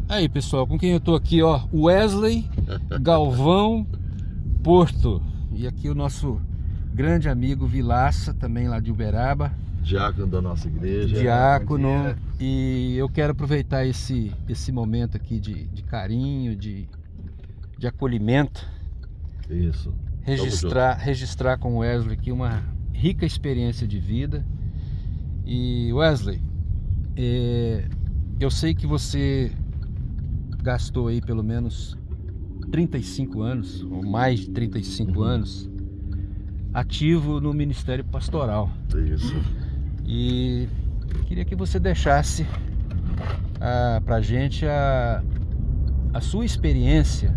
Aí, pessoal, com quem eu tô aqui, ó, Wesley Galvão Porto. E aqui o nosso grande amigo Vilaça, também lá de Uberaba. Diácono da nossa igreja. Diácono. E eu quero aproveitar esse momento aqui de carinho, de acolhimento. Isso. Registrar com o Wesley aqui uma rica experiência de vida. E Wesley, eu sei que você gastou aí pelo menos 35 anos, ou mais de 35 anos, ativo no Ministério Pastoral. Isso. E queria que você deixasse pra gente a sua experiência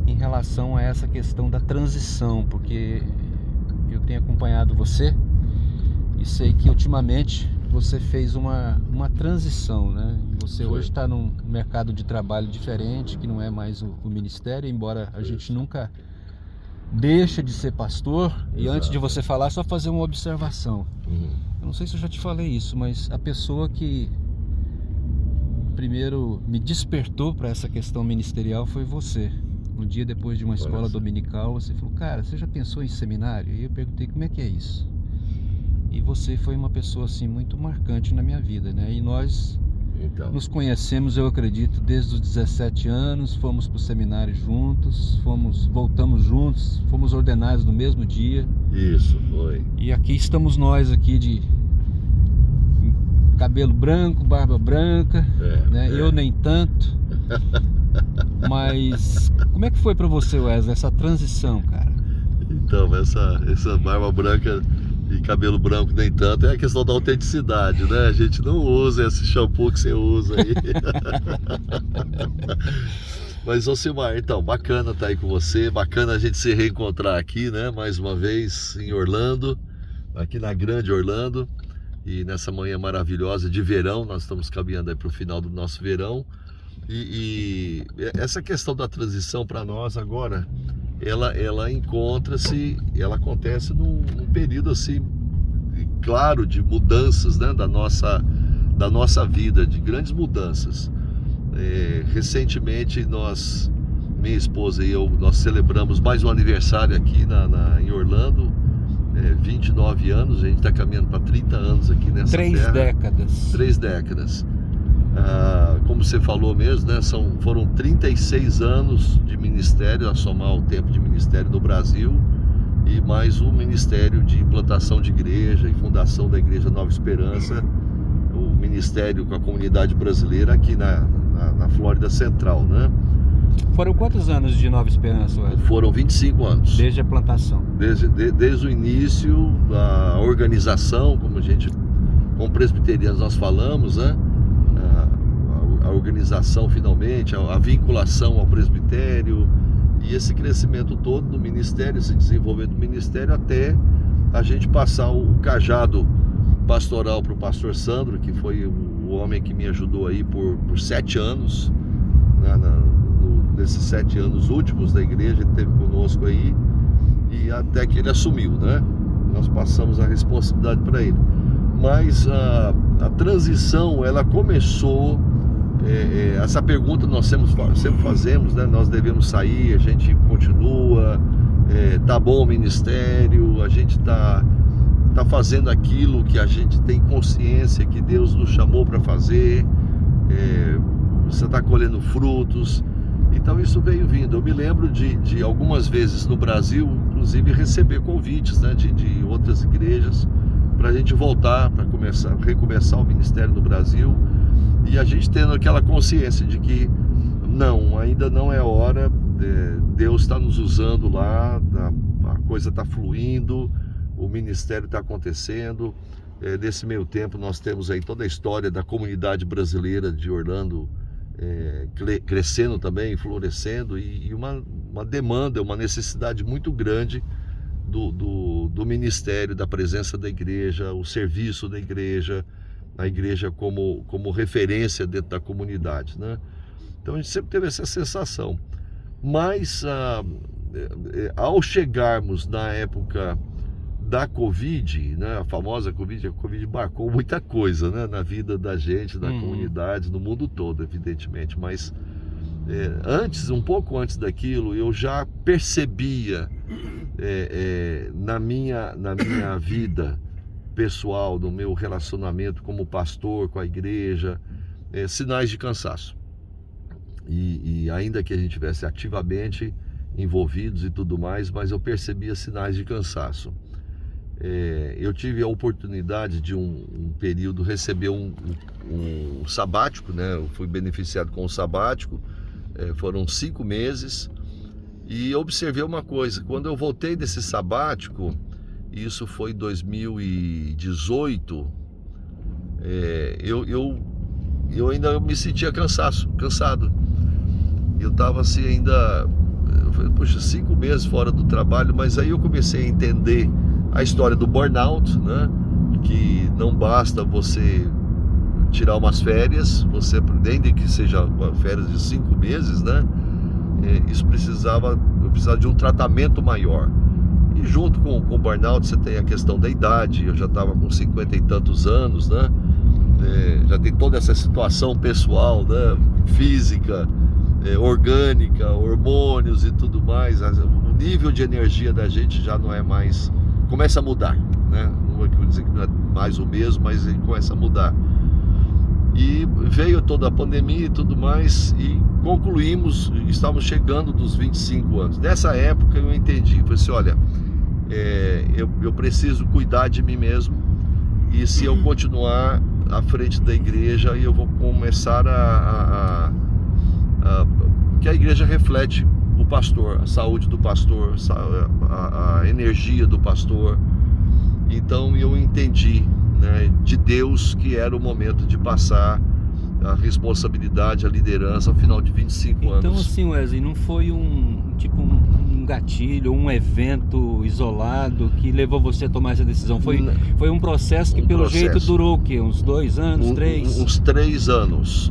em relação a essa questão da transição, porque eu tenho acompanhado você e sei que ultimamente você fez uma transição, né? Você hoje está num mercado de trabalho diferente, que não é mais o ministério, embora a gente nunca deixa de ser pastor. E antes de você falar, só fazer uma observação. Eu não sei se eu já te falei isso, mas a pessoa que primeiro me despertou para essa questão ministerial foi você. Um dia depois de uma escola dominical, você falou: cara, você já pensou em seminário? E eu perguntei: como é que é isso? E você foi uma pessoa assim muito marcante na minha vida, né? E nós nos conhecemos, eu acredito, desde os 17 anos, fomos para o seminário juntos, voltamos juntos, fomos ordenados no mesmo dia. Isso, foi. E aqui estamos nós aqui de cabelo branco, barba branca, né? Eu nem tanto. Mas como é que foi para você, Wesley, essa transição, cara? Então, essa barba branca e cabelo branco nem tanto é a questão da autenticidade, né? A gente não usa esse shampoo que você usa aí. Mas, Ocimar, então, bacana estar aí com você, bacana a gente se reencontrar aqui, né? Mais uma vez em Orlando, aqui na grande Orlando, e nessa manhã maravilhosa de verão, nós estamos caminhando aí para o final do nosso verão, e essa questão da transição para nós agora, ela acontece num período assim, claro, de mudanças, né, da nossa vida, de grandes mudanças. Recentemente minha esposa e eu, nós celebramos mais um aniversário aqui em Orlando, 29 anos, a gente está caminhando para 30 anos aqui nessa terra. 3 décadas. Como você falou mesmo, né, foram 36 anos de ministério, a somar o tempo de ministério no Brasil, e mais o ministério de implantação de igreja e fundação da Igreja Nova Esperança, o ministério com a comunidade brasileira aqui na Flórida Central, né? Foram quantos anos de Nova Esperança, Wesley? Foram 25 anos. Desde a plantação? Desde o início, a organização, como presbiterianos nós falamos, né? A organização finalmente, a vinculação ao presbitério e esse crescimento todo do ministério, esse desenvolvimento do ministério, até a gente passar o cajado pastoral para o pastor Sandro, que foi o homem que me ajudou aí por 7 anos, nesses 7 anos últimos da igreja, ele esteve conosco aí, e até que ele assumiu, né? Nós passamos a responsabilidade para ele. Mas a transição, ela começou, essa pergunta nós sempre fazemos, né? Nós devemos sair, a gente continua, tá bom o ministério, a gente tá fazendo aquilo que a gente tem consciência que Deus nos chamou para fazer, você está colhendo frutos. Então isso veio vindo. Eu me lembro de algumas vezes no Brasil, inclusive, receber convites, né, de outras igrejas para a gente voltar, para recomeçar o ministério no Brasil, e a gente tendo aquela consciência de que ainda não é hora, Deus está nos usando lá, a coisa está fluindo, o ministério está acontecendo. Nesse meio tempo nós temos aí toda a história da comunidade brasileira de Orlando, crescendo também, florescendo, e uma demanda, uma necessidade muito grande do ministério, da presença da igreja, o serviço da igreja, a igreja como referência dentro da comunidade, né? Então a gente sempre teve essa sensação. Mas ao chegarmos na época da Covid, né, a famosa Covid, a Covid marcou muita coisa, né, na vida da gente, da comunidade, no mundo todo, evidentemente, mas um pouco antes daquilo, eu já percebia na minha vida pessoal, no meu relacionamento como pastor com a igreja, sinais de cansaço. E ainda que a gente estivesse ativamente envolvidos e tudo mais, mas eu percebia sinais de cansaço. Eu tive a oportunidade de um período receber um sabático, né? Eu fui beneficiado com um sabático, foram 5 meses, e observei uma coisa: quando eu voltei desse sabático, isso foi em 2018, eu ainda me sentia cansado. Eu estava assim ainda, eu falei, poxa, 5 meses fora do trabalho, mas aí eu comecei a entender a história do burnout, né? Que não basta você tirar umas féris, você, nem que seja férias de 5 meses, né? Eu precisava de um tratamento maior. E junto com o burnout você tem a questão da idade. Eu já estava com 50 e tantos anos, né? Já tem toda essa situação pessoal, né? Física, orgânica, hormônios e tudo mais. O nível de energia da gente já não é mais, começa a mudar, né? Não vou dizer que não é mais o mesmo, mas ele começa a mudar. E veio toda a pandemia e tudo mais, e concluímos, estávamos chegando dos 25 anos. Nessa época eu entendi, falei assim, olha, eu preciso cuidar de mim mesmo, e se eu continuar à frente da igreja, eu vou começar que a igreja reflete o pastor, a saúde do pastor, a energia do pastor. Então eu entendi, né, de Deus, que era o momento de passar a responsabilidade, a liderança ao final de 25 anos. Então assim, Wesley, não foi um gatilho, um evento isolado que levou você a tomar essa decisão? Foi um processo que pelo jeito durou o quê? Uns 2 anos, 3? Uns 3 anos.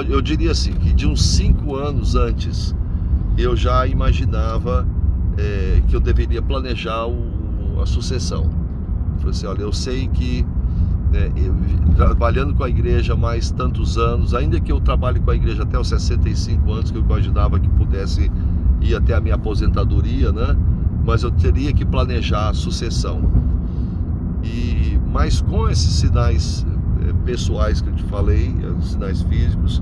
Eu diria assim, que de uns 5 anos antes, eu já imaginava que eu deveria planejar a sucessão. Eu falei assim, olha, eu sei que trabalhando com a igreja mais tantos anos, ainda que eu trabalhe com a igreja até os 65 anos, que eu imaginava que pudesse ir até a minha aposentadoria, né? Mas eu teria que planejar a sucessão. Mas com esses sinais pessoais que eu te falei, os sinais físicos,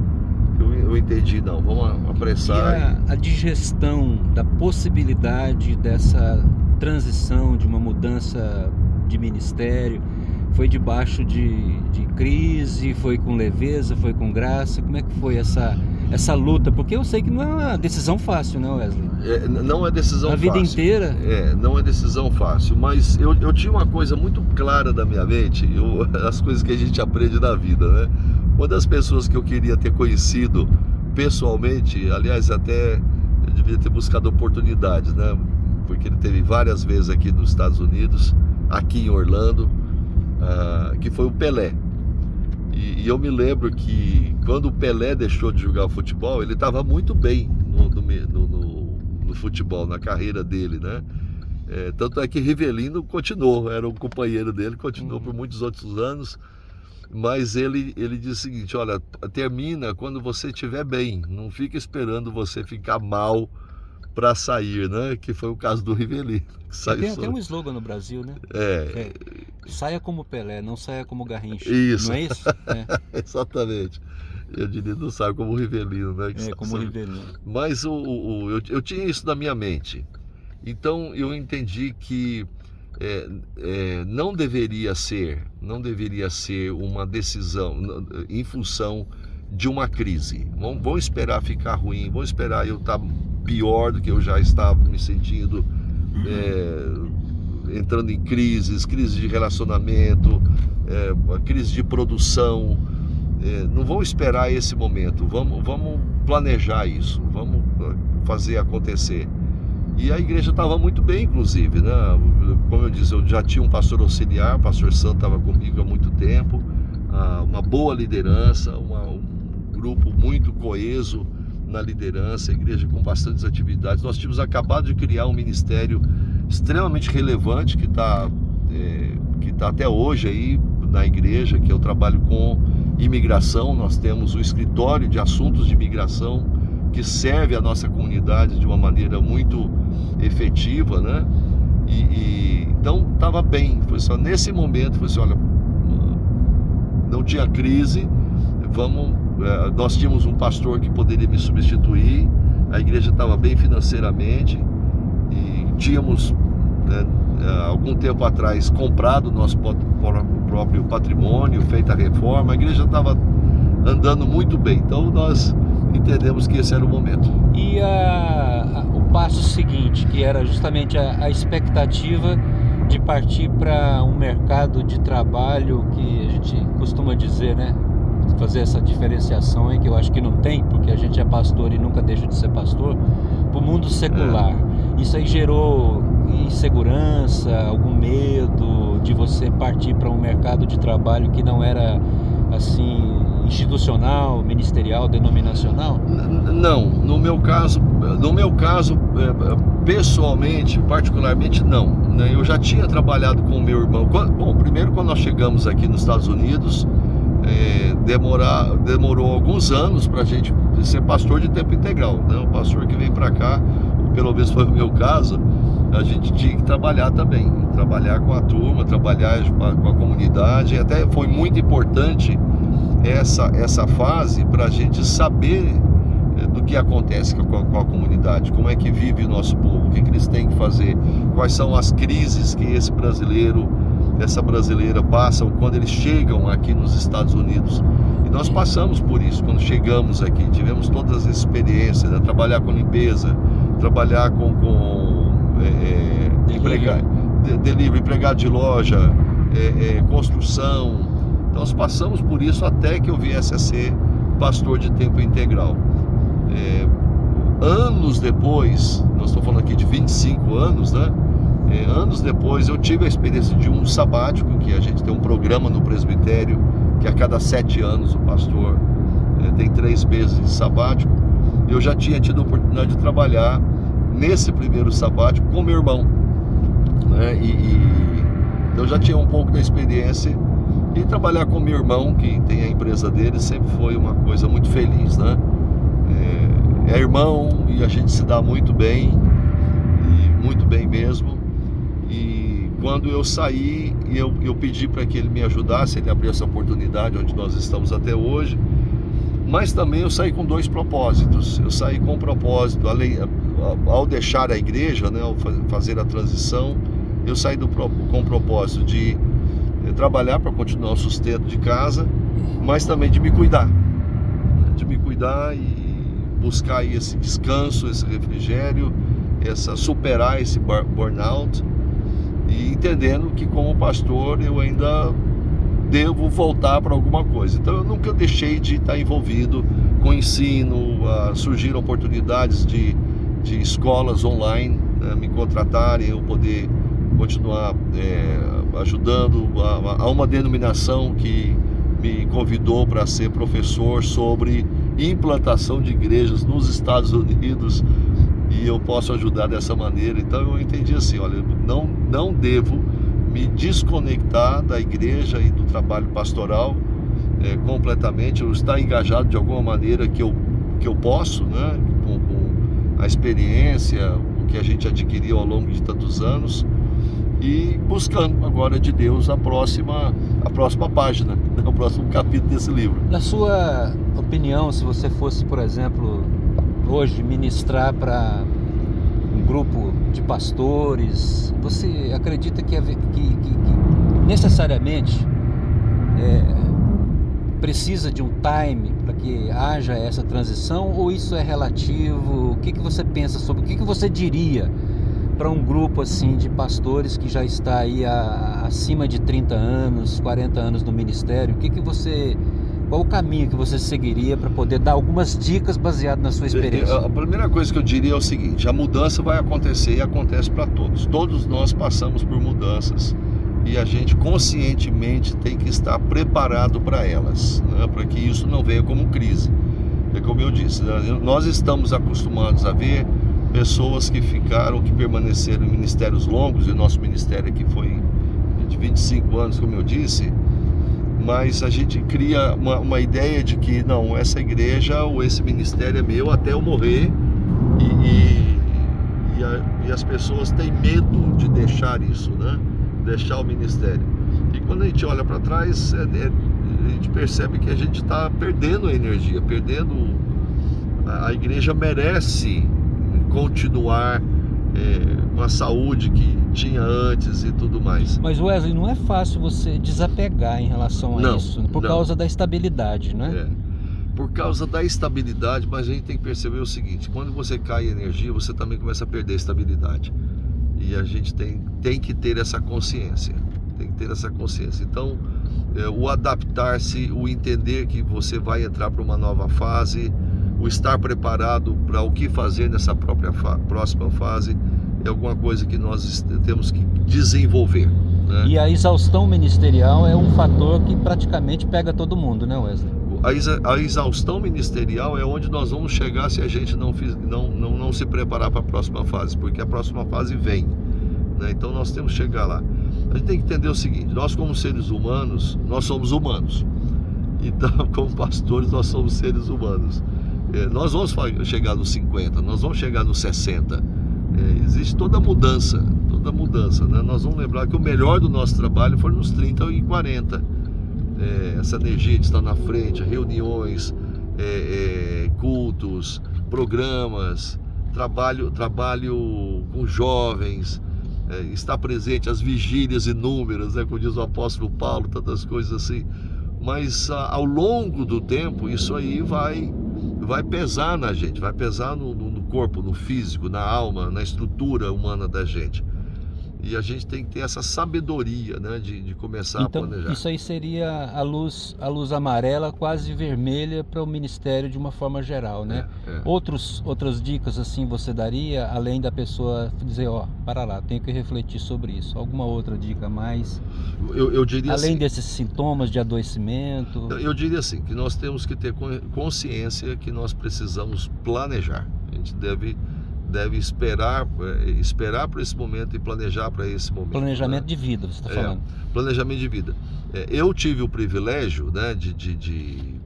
eu entendi, não, vamos apressar. E a digestão da possibilidade dessa transição, de uma mudança de ministério, foi debaixo de crise, foi com leveza, foi com graça? Como é que foi essa luta? Porque eu sei que não é uma decisão fácil, né, Wesley? Não é decisão fácil. A vida inteira? Não é decisão fácil, mas eu tinha uma coisa muito clara na minha mente, as coisas que a gente aprende na vida, né? Uma das pessoas que eu queria ter conhecido pessoalmente, aliás, até eu devia ter buscado oportunidades, né? Porque ele teve várias vezes aqui nos Estados Unidos, aqui em Orlando, que foi o Pelé. E eu me lembro que quando o Pelé deixou de jogar futebol, ele estava muito bem no futebol, na carreira dele, né? Tanto é que Rivelino continuou, era um companheiro dele, continuou por muitos outros anos, mas ele disse o seguinte, olha, termina quando você estiver bem, não fica esperando você ficar mal para sair, né? Que foi o caso do Rivelino. Tem até um slogan no Brasil, né? Saia como Pelé, não saia como Garrincha. Isso. Não é isso? Exatamente. Eu diria, não saia como Rivelino, né? Como Rivelino. Mas eu tinha isso na minha mente. Então eu entendi que não deveria ser uma decisão em função de uma crise. Vão esperar ficar ruim, vão esperar eu estar pior do que eu já estava me sentindo, entrando em crise de relacionamento, crise de produção. Não vão esperar esse momento, vamos planejar isso, vamos fazer acontecer. E a igreja estava muito bem, inclusive, né? Como eu disse, eu já tinha um pastor auxiliar, o pastor Santo estava comigo há muito tempo, uma boa liderança, um grupo muito coeso na liderança, a igreja com bastantes atividades. Nós tínhamos acabado de criar um ministério extremamente relevante que está até hoje aí na igreja, que é o trabalho com imigração. Nós temos o escritório de assuntos de imigração que serve a nossa comunidade de uma maneira muito efetiva, né? Então estava bem. Foi só nesse momento, foi assim, olha, não tinha crise, nós tínhamos um pastor que poderia me substituir, a igreja estava bem financeiramente e tínhamos, né, algum tempo atrás comprado o nosso próprio patrimônio, feita a reforma, a igreja estava andando muito bem, então nós entendemos que esse era o momento. E o passo seguinte, que era justamente a expectativa de partir para um mercado de trabalho que a gente costuma dizer, né? Fazer essa diferenciação aí, que eu acho que não tem, porque a gente é pastor e nunca deixa de ser pastor, para o mundo secular. Isso aí gerou insegurança, algum medo de você partir para um mercado de trabalho que não era assim institucional, ministerial, denominacional? Não, no meu caso, pessoalmente, particularmente não, né? Eu já tinha trabalhado com o meu irmão. Bom, primeiro, quando nós chegamos aqui nos Estados Unidos, demorou alguns anos para a gente ser pastor de tempo integral, né? O pastor que veio para cá, pelo menos foi o meu caso, a gente tinha que trabalhar também, trabalhar com a turma, trabalhar com a comunidade. Até foi muito importante essa fase para a gente saber do que acontece com a comunidade, como é que vive o nosso povo, o que eles têm que fazer, quais são as crises que esse brasileiro, essa brasileira passam quando eles chegam aqui nos Estados Unidos. E nós passamos por isso quando chegamos aqui, tivemos todas as experiências, né? Trabalhar com limpeza, trabalhar com delivery, empregado de loja, construção. Nós passamos por isso até que eu viesse a ser pastor de tempo integral. Anos depois, nós estamos falando aqui de 25 anos, né? Anos depois eu tive a experiência de um sabático, que a gente tem um programa no presbitério, que a cada 7 anos o pastor tem 3 meses de sabático. Eu já tinha tido a oportunidade de trabalhar nesse primeiro sabático com meu irmão, né? Então eu já tinha um pouco da experiência. E trabalhar com meu irmão, que tem a empresa dele, sempre foi uma coisa muito feliz, né? É irmão e a gente se dá muito bem, e muito bem mesmo. E quando eu saí, eu pedi para que ele me ajudasse, ele abriu essa oportunidade onde nós estamos até hoje. Mas também eu saí com 2 propósitos. Eu saí com um propósito, ao deixar a igreja, né, ao fazer a transição, eu saí com o propósito de trabalhar para continuar o sustento de casa, mas também de me cuidar e buscar aí esse descanso, esse refrigério, superar esse burnout, e entendendo que como pastor eu ainda devo voltar para alguma coisa. Então eu nunca deixei de estar envolvido com ensino. Surgiram oportunidades de escolas online, né, me contratarem, eu poder continuar ajudando a uma denominação que me convidou para ser professor sobre implantação de igrejas nos Estados Unidos, e eu posso ajudar dessa maneira. Então eu entendi assim, olha, não devo me desconectar da igreja e do trabalho pastoral completamente. Eu estar engajado de alguma maneira que eu posso, né, com a experiência, o que a gente adquiriu ao longo de tantos anos, e buscando agora de Deus a próxima página, o próximo capítulo desse livro. Na sua opinião, se você fosse, por exemplo, hoje ministrar para um grupo de pastores, você acredita que necessariamente precisa de um time para que haja essa transição, ou isso é relativo? O que você pensa sobre, o que você diria para um grupo assim de pastores que já está aí acima de 30 anos, 40 anos no ministério? Qual o caminho que você seguiria para poder dar algumas dicas baseado na sua experiência? A primeira coisa que eu diria é o seguinte: a mudança vai acontecer e acontece para todos. Todos nós passamos por mudanças e a gente conscientemente tem que estar preparado para elas, né? Para que isso não venha como crise. É como eu disse, né? Nós estamos acostumados a ver pessoas que permaneceram em ministérios longos, e o nosso ministério aqui foi de 25 anos, como eu disse, mas a gente cria uma ideia de que não, essa igreja ou esse ministério é meu até eu morrer, e as pessoas têm medo de deixar isso, né? Deixar o ministério. E quando a gente olha para trás, a gente percebe que a gente está perdendo a energia, a igreja merece continuar com a saúde que tinha antes e tudo mais. Mas Wesley, não é fácil você desapegar em relação a isso, por causa da estabilidade, né? Por causa da estabilidade, mas a gente tem que perceber o seguinte: quando você cai em energia, você também começa a perder a estabilidade. E a gente tem que ter essa consciência. Então, o adaptar-se, o entender que você vai entrar para uma nova fase, o estar preparado para o que fazer nessa próxima fase, é alguma coisa que nós temos que desenvolver, né? E a exaustão ministerial é um fator que praticamente pega todo mundo, né, Wesley? A exaustão ministerial é onde nós vamos chegar se a gente não se preparar para a próxima fase, porque a próxima fase vem, né? Então nós temos que chegar lá. A gente tem que entender o seguinte: nós como seres humanos, nós somos humanos. Então, como pastores, nós somos seres humanos. Nós vamos chegar nos 50, nós vamos chegar nos 60. Existe toda mudança, né? Nós vamos lembrar que o melhor do nosso trabalho foi nos 30 e 40. Essa energia de estar na frente, reuniões, cultos, programas, trabalho com jovens, estar presente, as vigílias inúmeras, né? Como diz o apóstolo Paulo, tantas coisas assim. Mas ao longo do tempo, isso aí vai pesar na gente, vai pesar no corpo, no físico, na alma, na estrutura humana da gente. E a gente tem que ter essa sabedoria, né, de começar a planejar. Então, isso aí seria a luz amarela, quase vermelha, para o ministério de uma forma geral, né? Outras dicas assim você daria, além da pessoa dizer, para lá, tenho que refletir sobre isso. Alguma outra dica a mais? Eu diria além assim, desses sintomas de adoecimento? Eu diria assim, que nós temos que ter consciência que nós precisamos planejar. A gente deve esperar por esse momento e planejar para esse momento. Planejamento, né? De vida, você está falando. Planejamento de vida. Eu tive o privilégio, né, de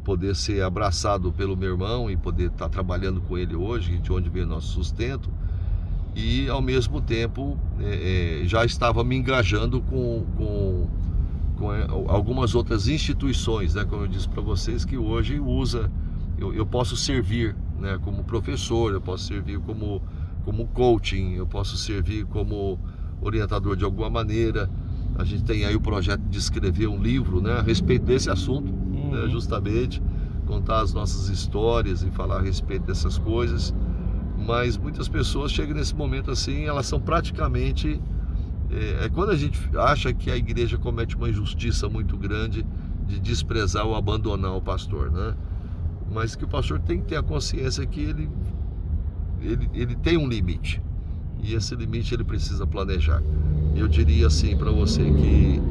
poder ser abraçado pelo meu irmão e poder estar trabalhando com ele hoje, de onde veio nosso sustento, e ao mesmo tempo já estava me engajando com algumas outras instituições, né, como eu disse para vocês, que hoje eu posso servir, né, como professor, eu posso servir como coaching, eu posso servir como orientador de alguma maneira. A gente tem aí o projeto de escrever um livro, né, a respeito desse assunto, né, justamente contar as nossas histórias e falar a respeito dessas coisas. Mas muitas pessoas chegam nesse momento assim, elas são praticamente quando a gente acha que a igreja comete uma injustiça muito grande de desprezar ou abandonar o pastor, né? Mas que o pastor tem que ter a consciência que ele tem um limite, e esse limite ele precisa planejar. Eu diria assim para você que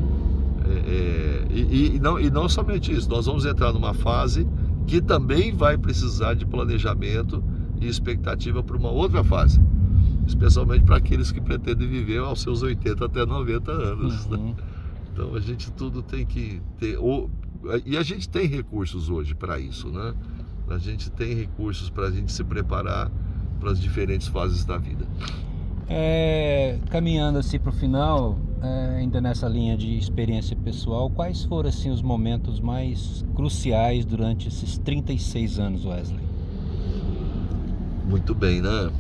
não somente isso, nós vamos entrar numa fase que também vai precisar de planejamento e expectativa para uma outra fase, especialmente para aqueles que pretendem viver aos seus 80 até 90 anos, né? Então a gente tudo tem que ter, e a gente tem recursos hoje para isso, né? A gente tem recursos para a gente se preparar para as diferentes fases da vida. Caminhando assim para o final, ainda nessa linha de experiência pessoal, quais foram assim os momentos mais cruciais durante esses 36 anos, Wesley? Muito bem, né?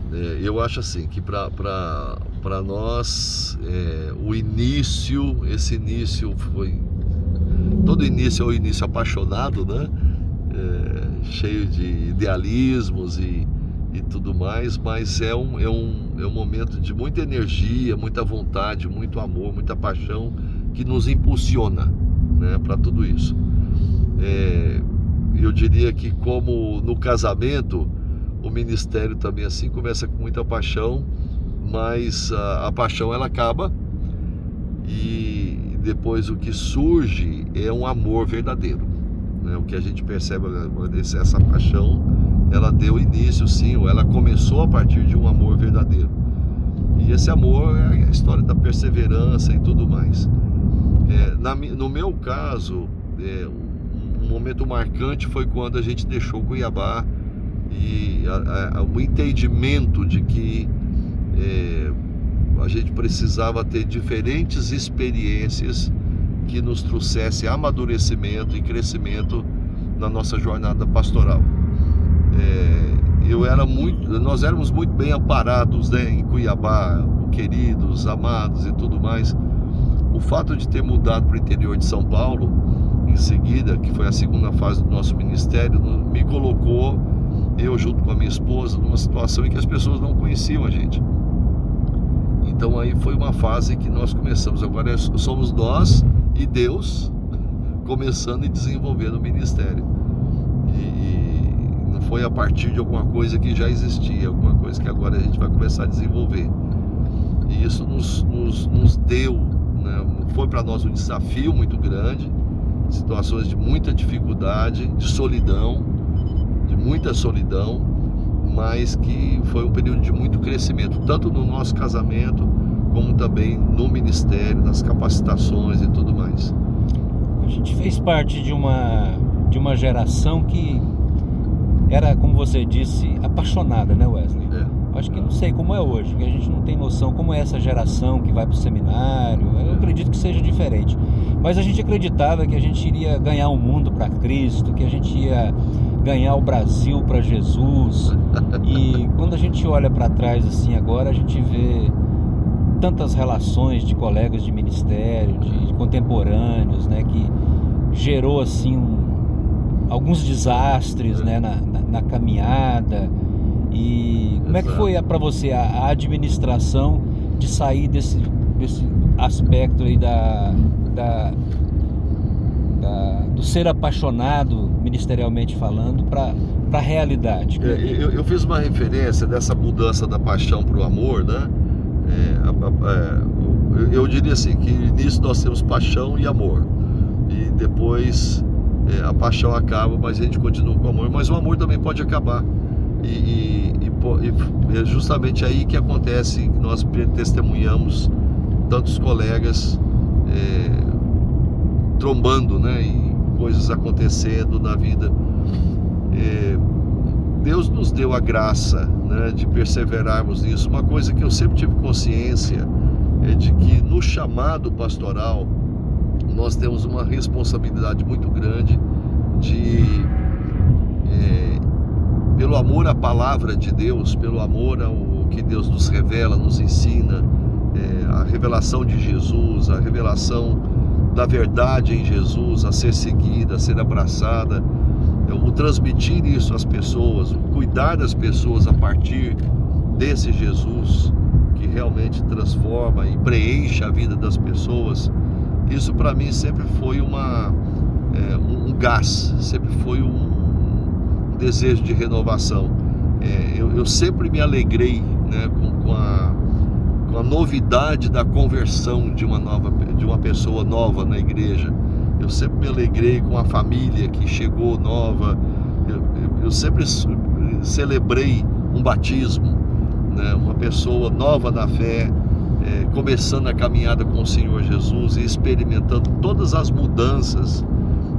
Eu acho assim que para nós esse início foi... Todo início é um início apaixonado, né? Cheio de idealismos e tudo mais, mas é um momento de muita energia, muita vontade, muito amor, muita paixão que nos impulsiona, né, para tudo isso. Eu diria que, como no casamento, o ministério também assim começa com muita paixão, mas a paixão ela acaba, e depois o que surge é um amor verdadeiro, né? O que a gente percebe, essa paixão ela deu início, sim, ou ela começou a partir de um amor verdadeiro. E esse amor é a história da perseverança e tudo mais. No meu caso, um momento marcante foi quando a gente deixou Cuiabá, e o entendimento de que a gente precisava ter diferentes experiências que nos trouxesse amadurecimento e crescimento na nossa jornada pastoral. Nós éramos muito bem amparados, né, em Cuiabá, queridos, amados e tudo mais. O fato de ter mudado para o interior de São Paulo, em seguida, que foi a segunda fase do nosso ministério, me colocou, eu junto com a minha esposa, numa situação em que as pessoas não conheciam a gente. Então aí foi uma fase que nós começamos. Agora somos nós e Deus começando e desenvolvendo o ministério. E não foi a partir de alguma coisa que já existia, alguma coisa que agora a gente vai começar a desenvolver. E isso nos deu, né, foi para nós um desafio muito grande, situações de muita dificuldade, de solidão, de muita solidão, mas que foi um período de muito crescimento, tanto no nosso casamento, como também no ministério, nas capacitações e tudo mais. A gente fez parte de uma geração que era, como você disse, apaixonada, né, Wesley? Acho que não sei como é hoje, porque a gente não tem noção como é essa geração que vai para o seminário. Eu acredito que seja diferente. Mas a gente acreditava que a gente iria ganhar o mundo para Cristo, que a gente ia ganhar o Brasil para Jesus. E quando a gente olha para trás assim agora, a gente vê tantas relações de colegas de ministério, de contemporâneos, né, que gerou assim alguns desastres, né, na caminhada. E como é que foi para você a administração de sair desse aspecto aí do ser apaixonado, ministerialmente falando, para a realidade? Eu fiz uma referência dessa mudança da paixão para o amor, né? Eu diria assim, que nisso nós temos paixão e amor, e depois a paixão acaba, mas a gente continua com o amor, mas o amor também pode acabar. E é justamente aí que acontece, que nós testemunhamos tantos colegas trombando, né, e coisas acontecendo na vida. Deus nos deu a graça, né, de perseverarmos nisso. Uma coisa que eu sempre tive consciência é de que no chamado pastoral nós temos uma responsabilidade muito grande pelo amor à palavra de Deus, pelo amor ao que Deus nos revela, nos ensina, a revelação de Jesus, a revelação da verdade em Jesus, a ser seguida, a ser abraçada, o transmitir isso às pessoas, o cuidar das pessoas a partir desse Jesus que realmente transforma e preenche a vida das pessoas. Isso para mim sempre foi um gás, sempre foi um desejo de renovação. Eu sempre me alegrei, né, com a novidade da conversão de uma pessoa nova na igreja. Eu sempre me alegrei com a família que chegou nova. Eu sempre celebrei um batismo, né, uma pessoa nova na fé, começando a caminhada com o Senhor Jesus e experimentando todas as mudanças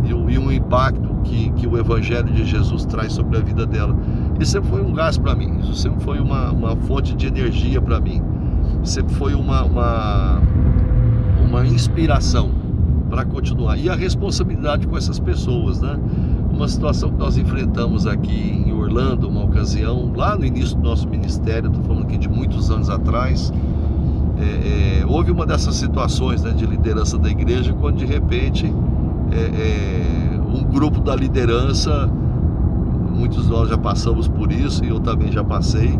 e um impacto que o Evangelho de Jesus traz sobre a vida dela. Isso sempre foi um gás para mim, isso sempre foi uma fonte de energia para mim, sempre foi uma inspiração para continuar. E a responsabilidade com essas pessoas, né? Uma situação que nós enfrentamos aqui em Orlando, uma ocasião, lá no início do nosso ministério, estou falando aqui de muitos anos atrás, houve uma dessas situações, né, de liderança da igreja, quando de repente um grupo da liderança, muitos de nós já passamos por isso e eu também já passei,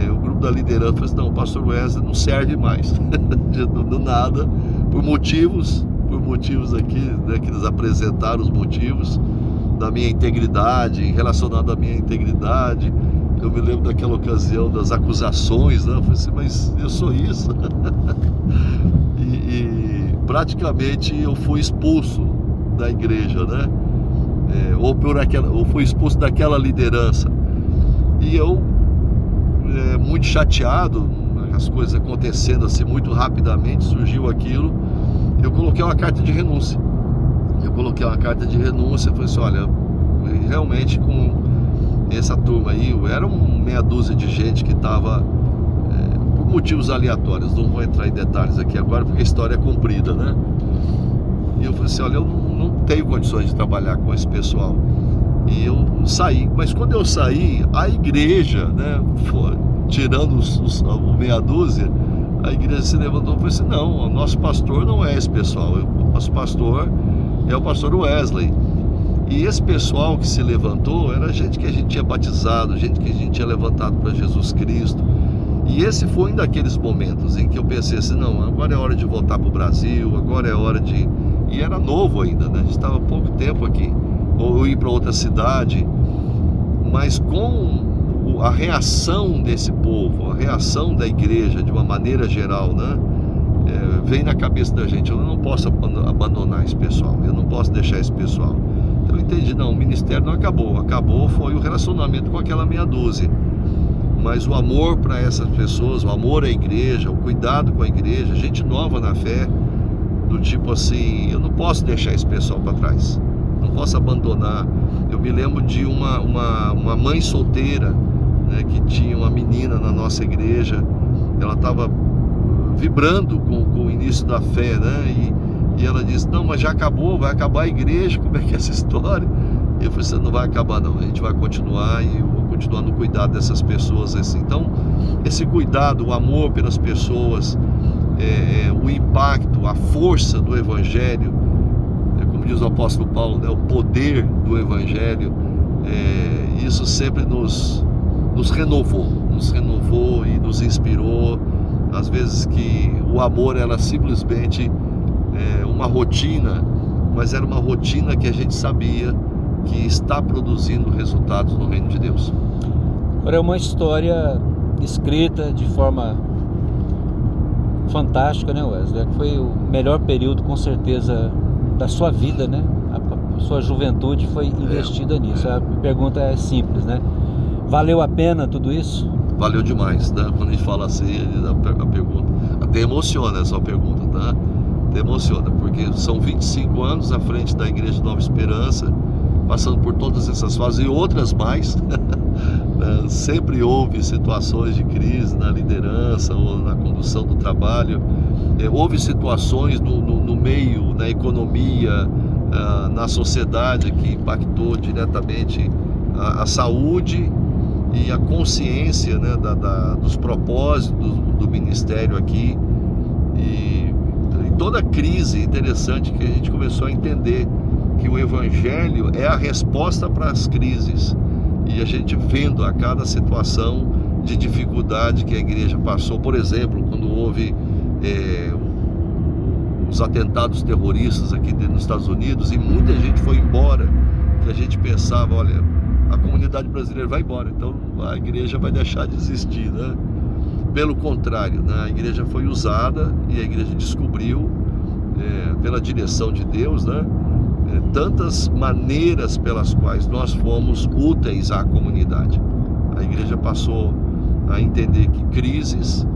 o grupo da liderança falou assim: não, o pastor Wesley não serve mais do nada, por motivos aqui, né, que eles apresentaram os motivos da minha integridade, relacionado à minha integridade. Eu me lembro daquela ocasião das acusações, né? Eu falei assim: mas eu sou isso? e praticamente eu fui expulso da igreja, né? Ou fui expulso daquela liderança. E eu, muito chateado, as coisas acontecendo assim muito rapidamente, surgiu aquilo, eu coloquei uma carta de renúncia. Falei assim, olha, realmente com essa turma aí, era meia dúzia de gente que estava, por motivos aleatórios, não vou entrar em detalhes aqui agora porque a história é comprida, né? E eu falei assim, olha, eu não tenho condições de trabalhar com esse pessoal. E eu saí, mas quando eu saí, a igreja, né, tirando o meia dúzia, a igreja se levantou e falou assim, não, o nosso pastor não é esse pessoal, o nosso pastor é o pastor Wesley. E esse pessoal que se levantou era gente que a gente tinha batizado, gente que a gente tinha levantado para Jesus Cristo. E esse foi um daqueles momentos em que eu pensei assim, não, agora é hora de voltar para o Brasil, agora é hora de... E era novo ainda, né? A gente estava há pouco tempo aqui, ou ir para outra cidade, mas com a reação desse povo, a reação da igreja de uma maneira geral, né? Vem na cabeça da gente, eu não posso abandonar esse pessoal, eu não posso deixar esse pessoal. Então eu entendi, não, o ministério não acabou foi o relacionamento com aquela meia dúzia. Mas o amor para essas pessoas, o amor à igreja, o cuidado com a igreja, gente nova na fé, do tipo assim, eu não posso deixar esse pessoal para trás, não posso abandonar. Eu me lembro de uma mãe solteira, né, que tinha uma menina na nossa igreja, ela estava vibrando com o início da fé, né, e ela disse, não, mas já acabou, vai acabar a igreja, como é que é essa história? E eu falei, você não vai acabar não, a gente vai continuar e eu vou continuar no cuidado dessas pessoas assim. Então, esse cuidado, o amor pelas pessoas, o impacto, a força do Evangelho, como diz o apóstolo Paulo, né, o poder do Evangelho, isso sempre nos renovou e nos inspirou. Às vezes que o amor era simplesmente uma rotina, mas era uma rotina que a gente sabia que está produzindo resultados no reino de Deus. Agora é uma história escrita de forma fantástica, né, Wesley? Foi o melhor período, com certeza, da sua vida, né? A sua juventude foi investida nisso. A pergunta é simples, né? Valeu a pena tudo isso? Valeu demais, né? Quando a gente fala assim, a pergunta até emociona essa pergunta, tá? Até emociona, porque são 25 anos à frente da Igreja Nova Esperança, passando por todas essas fases e outras mais. Sempre houve situações de crise na liderança ou na condução do trabalho, houve situações no meio, na economia, na sociedade, que impactou diretamente a saúde e a consciência, né, dos propósitos do ministério aqui. E toda a crise, interessante que a gente começou a entender que o Evangelho é a resposta para as crises. E a gente vendo a cada situação de dificuldade que a igreja passou, por exemplo, quando houve os atentados terroristas aqui dentro dos Estados Unidos, e muita gente foi embora, que a gente pensava, olha, a comunidade brasileira vai embora, então a igreja vai deixar de existir, né? Pelo contrário, né? A igreja foi usada e a igreja descobriu, pela direção de Deus, né, tantas maneiras pelas quais nós fomos úteis à comunidade. A igreja passou a entender que crises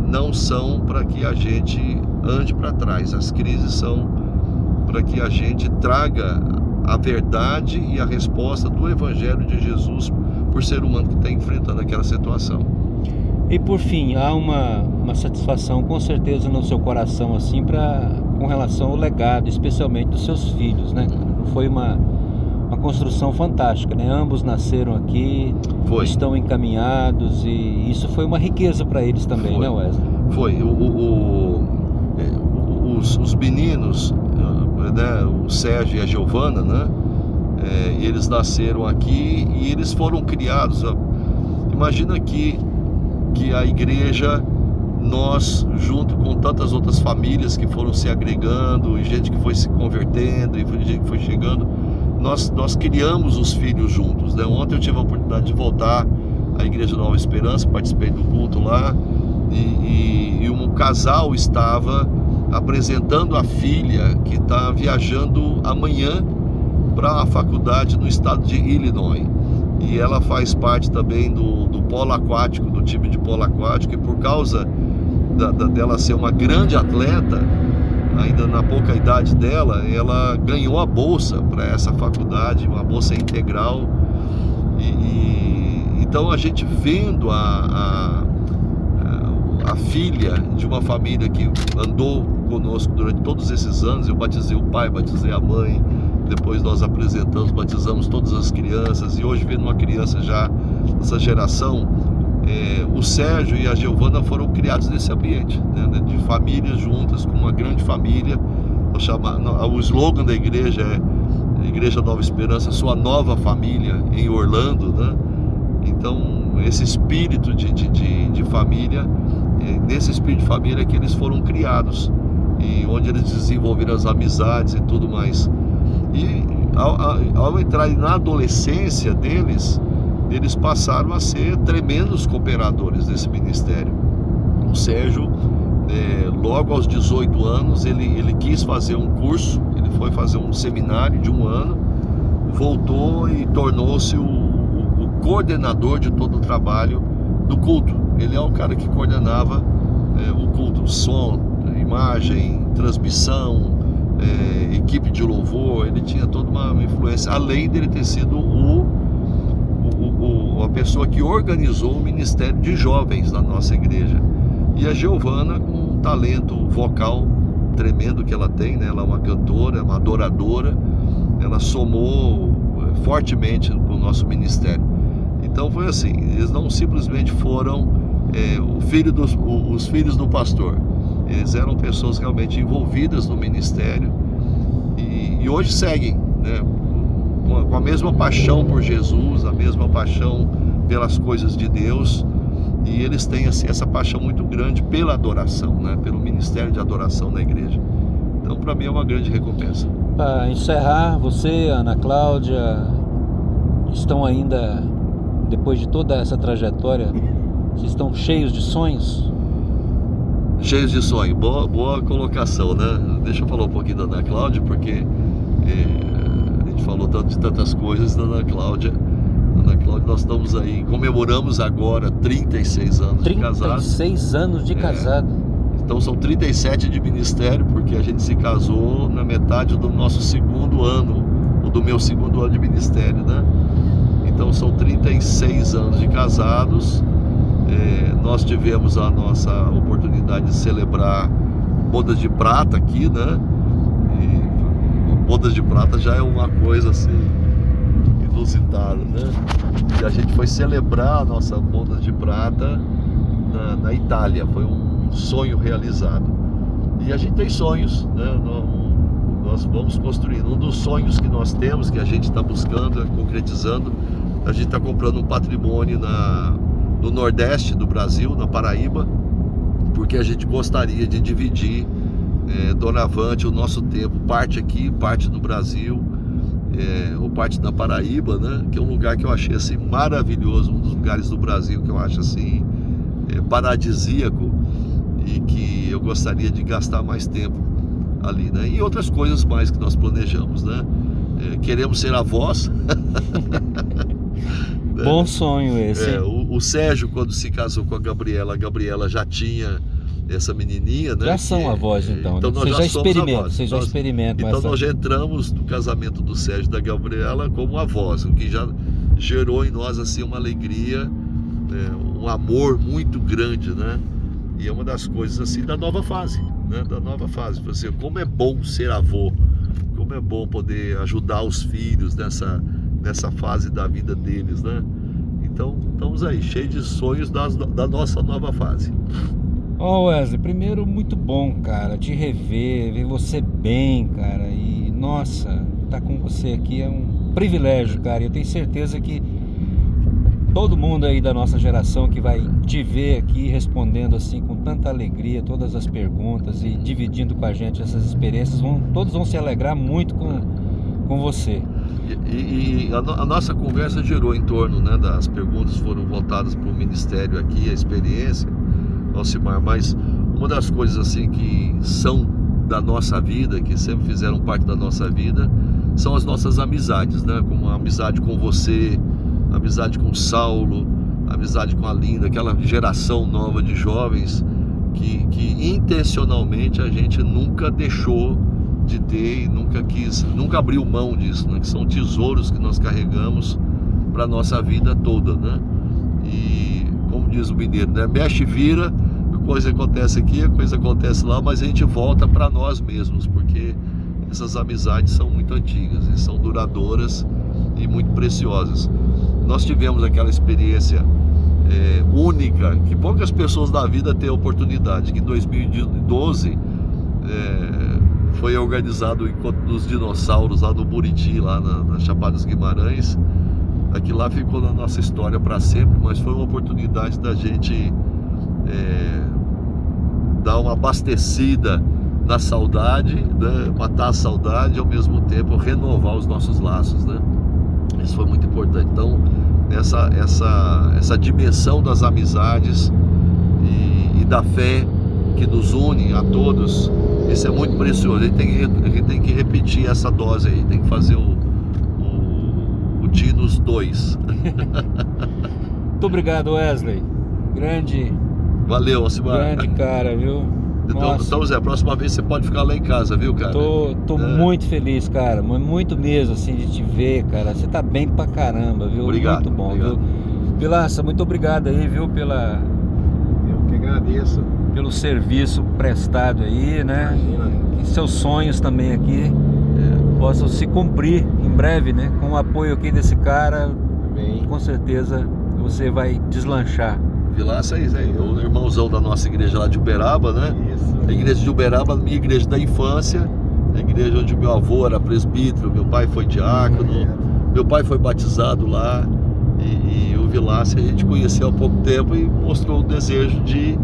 não são para que a gente ande para trás, as crises são para que a gente traga a verdade e a resposta do Evangelho de Jesus por ser humano que está enfrentando aquela situação. E por fim, há uma satisfação com certeza no seu coração assim com relação ao legado, especialmente dos seus filhos, né? Foi uma construção fantástica, né? Ambos nasceram aqui, estão encaminhados, e isso foi uma riqueza para eles também, né, Wesley? Foi. Os meninos, né, o Sérgio e a Giovana, né? Eles nasceram aqui e eles foram criados. Imagina que a igreja, nós, junto com tantas outras famílias que foram se agregando, e gente que foi se convertendo, e gente que foi chegando, nós criamos os filhos juntos, né? Ontem eu tive a oportunidade de voltar à Igreja Nova Esperança, participei do culto lá, e um casal estava apresentando a filha que está viajando amanhã para a faculdade no estado de Illinois. e ela faz parte também do polo aquático, do time de polo aquático, e por causa dela ser uma grande atleta, ainda na pouca idade dela, ela ganhou a bolsa para essa faculdade, uma bolsa integral. Então a gente vendo a filha de uma família que andou conosco durante todos esses anos, eu batizei o pai, batizei a mãe, depois nós apresentamos, batizamos todas as crianças, e hoje vendo uma criança já dessa geração, o Sérgio e a Giovana foram criados nesse ambiente, né, de famílias juntas, com uma grande família. O slogan da igreja é Igreja Nova Esperança, sua nova família em Orlando, né? Então esse espírito de família, nesse espírito de família é que eles foram criados, e onde eles desenvolveram as amizades e tudo mais. E ao entrarem na adolescência deles, eles passaram a ser tremendos cooperadores desse ministério. O Sérgio, logo aos 18 anos, ele quis fazer um curso, ele foi fazer um seminário de 1 ano, voltou e tornou-se o coordenador de todo o trabalho do culto. Ele é o cara que coordenava o culto, som, imagem, transmissão, equipe de louvor. Ele tinha toda uma influência, além dele ter sido a pessoa que organizou o ministério de jovens na nossa igreja. E a Giovana, com um talento vocal tremendo que ela tem, né? Ela é uma cantora, uma adoradora, ela somou fortemente para o nosso ministério. Então foi assim, eles não simplesmente foram os filhos do pastor, eles eram pessoas realmente envolvidas no ministério, e hoje seguem, né, com a mesma paixão por Jesus, a mesma paixão pelas coisas de Deus, e eles têm assim, essa paixão muito grande pela adoração, né, pelo ministério de adoração na igreja. Então para mim é uma grande recompensa. Para encerrar, você, Ana Cláudia, estão ainda, depois de toda essa trajetória, vocês estão cheios de sonhos? Cheios de sonho, boa colocação, né? Deixa eu falar um pouquinho da Ana Cláudia, porque a gente falou tanto de tantas coisas da Ana Cláudia. Ana Cláudia, nós estamos aí, comemoramos agora 36 anos de casado. 36 anos de casado. Então são 37 de ministério, porque a gente se casou na metade do nosso 2º ano, ou do meu 2º ano de ministério, né? Então são 36 anos de casados. Nós tivemos a nossa oportunidade de celebrar bodas de prata aqui, né? E bodas de prata já é uma coisa assim inusitada, né? E a gente foi celebrar a nossa boda de prata na Itália. Foi um sonho realizado. E a gente tem sonhos, né? Nós vamos construindo. Um dos sonhos que nós temos, que a gente está buscando, concretizando, a gente está comprando um patrimônio no Nordeste do Brasil, na Paraíba, porque a gente gostaria de dividir doravante o nosso tempo, parte aqui, parte do Brasil, ou parte da Paraíba, né? Que é um lugar que eu achei assim maravilhoso, um dos lugares do Brasil que eu acho assim paradisíaco, e que eu gostaria de gastar mais tempo ali, né? E outras coisas mais que nós planejamos, né? Queremos ser avós. Bom sonho esse. O Sérgio, quando se casou com a Gabriela já tinha essa menininha, né? Já são avós, então. Então nós já experimentam. Então nós já entramos no casamento do Sérgio e da Gabriela como avós, o que já gerou em nós assim uma alegria, um amor muito grande, né? E é uma das coisas assim da nova fase, né? Da nova fase. Você, como é bom ser avô, como é bom poder ajudar os filhos nessa fase da vida deles, né? Então estamos aí, cheios de sonhos da nossa nova fase. Wesley, primeiro, muito bom, cara, te rever, ver você bem, cara, e nossa, estar com você aqui é um privilégio, cara. Eu tenho certeza que todo mundo aí da nossa geração que vai te ver aqui respondendo assim com tanta alegria todas as perguntas e dividindo com a gente essas experiências, todos vão se alegrar muito com você. E a nossa conversa girou em torno, né, das perguntas foram voltadas para o ministério aqui, a experiência, Alcimar, mas uma das coisas assim que são da nossa vida, que sempre fizeram parte da nossa vida, são as nossas amizades, né? Como a amizade com você, amizade com o Saulo, amizade com a Linda, aquela geração nova de jovens que intencionalmente a gente nunca deixou de ter e nunca abriu mão disso, né? Que são tesouros que nós carregamos para nossa vida toda, né? E como diz o mineiro, né? Mexe e vira, a coisa acontece aqui, a coisa acontece lá, mas a gente volta para nós mesmos, porque essas amizades são muito antigas e são duradouras e muito preciosas. Nós tivemos aquela experiência única, que poucas pessoas da vida têm a oportunidade, que em 2012 foi organizado o encontro dos dinossauros lá no Buriti, lá na Chapada dos Guimarães. Aquilo lá ficou na nossa história para sempre, mas foi uma oportunidade da gente dar uma abastecida na saudade, né? Matar a saudade e ao mesmo tempo renovar os nossos laços, né? Isso foi muito importante. Então essa dimensão das amizades e da fé que nos une a todos, isso é muito precioso. A gente tem que repetir essa dose aí, tem que fazer o Dinos 2. Muito obrigado, Wesley. Grande. Valeu, Alcimar. Grande cara, viu? Então, Zé, a próxima vez você pode ficar lá em casa, viu, cara? Tô muito feliz, cara. Muito mesmo, assim, de te ver, cara. Você tá bem pra caramba, viu? Obrigado. Muito bom, obrigado. Viu? Pilaça, muito obrigado aí, viu? Eu que agradeço. Pelo serviço prestado aí, né? Imagina. Que seus sonhos também aqui possam se cumprir em breve, né? Com o apoio aqui desse cara, Bem. com certeza você vai deslanchar. Vilaça aí, Zé. O irmãozão da nossa igreja lá de Uberaba, né? Isso. A igreja de Uberaba, minha igreja da infância, a igreja onde meu avô era presbítero, meu pai foi diácono, meu pai foi batizado lá, e o Vilaça a gente conheceu há pouco tempo e mostrou o desejo de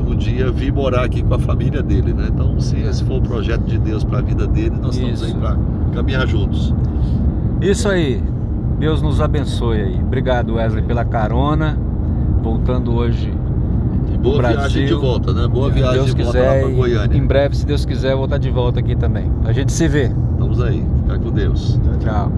um dia vir morar aqui com a família dele, né? Então, se esse for o projeto de Deus para a vida dele, nós estamos aí para caminhar juntos. Isso aí, Deus nos abençoe aí. Obrigado, Wesley, pela carona, voltando hoje. Boa Brasil. viagem de volta, né? Boa viagem Deus de volta quiser, lá para Goiânia. em breve, se Deus quiser, eu vou estar de volta aqui também. A gente se vê. Estamos aí. Ficar com Deus. Tchau.